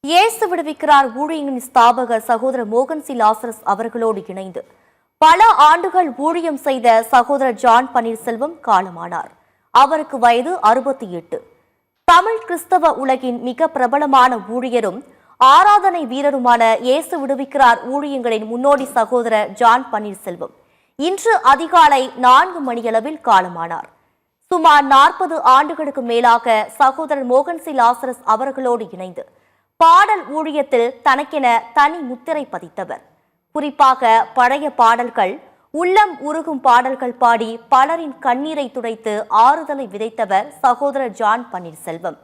இயேசு விடுவிக்கிறார் ஊழியங்களின் ஸ்தாபகர் சகோதரர் மோகன் சி லாசரஸ் அவர்களோடு இணைந்து பல ஆண்டுகள் ஊழியம் செய்த சகோதரர் ஜான் பன்னீர்செல்வம் காலமானார். அவருக்கு வயது 68. தமிழ் கிறிஸ்தவ உலகின் மிக பிரபலமான ஊழியரும் ஆராதனை வீரருமான இயேசு விடுவிக்கிறார் ஊழியங்களின் முன்னோடி சகோதரர் ஜான் பன்னீர்செல்வம் இன்று அதிகாலை 4 மணியளவில் காலமானார். சுமார் 40 ஆண்டுகளுக்கு மேலாக சகோதரர் மோகன் சி லாசரஸ் அவர்களோடு இணைந்து பாடல் ஊழியத்தில் தனக்கென தனி முத்திரை பதித்தவர். குறிப்பாக பழைய பாடல்கள், உள்ளம் உருகும் பாடல்கள் பாடி பலரின் கண்ணீரை துடைத்து ஆறுதலை விதைத்தவர் சகோதரர் ஜான் பன்னீர்செல்வம்.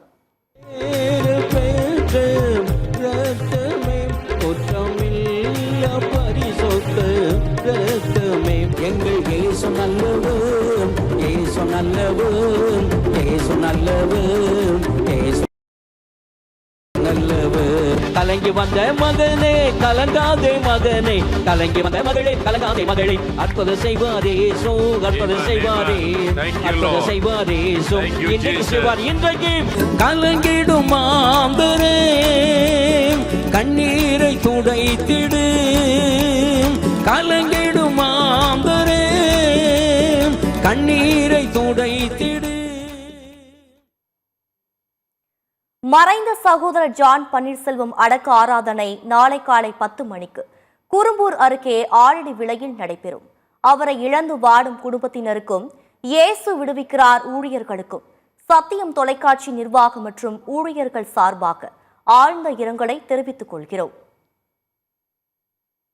கலங்கி வந்த மகனே கலங்காதே மகனே, கலங்கி வந்த மகளே கலங்காதே மகளே, அற்புதம் செய்வாரே சோ, அற்புதம் செய்வாரே, அற்புதம் செய்வாரே சோ, இன்றைக்கு செய்வார். இன்றைக்கு கலங்கிடும் மாந்தரே கண்ணீரை துடைத்திடு, கலங்கிடும் மாந்தரே கண்ணீரை துடைத்திடு. மறைந்த சகோதரர் ஜான் பன்னீர்செல்வம் அடக்க ஆராதனை நாளை காலை 10 மணிக்கு குரும்பூர் அருகே ஆழடி விலையில் நடைபெறும். அவரை இழந்து வாடும் குடும்பத்தினருக்கும் இயேசு விடுவிக்கிறார் ஊழியர்களுக்கும் சத்தியம் தொலைக்காட்சி நிர்வாகம் மற்றும் ஊழியர்கள் சார்பாக ஆழ்ந்த இரங்கலை தெரிவித்துக் கொள்கிறோம்.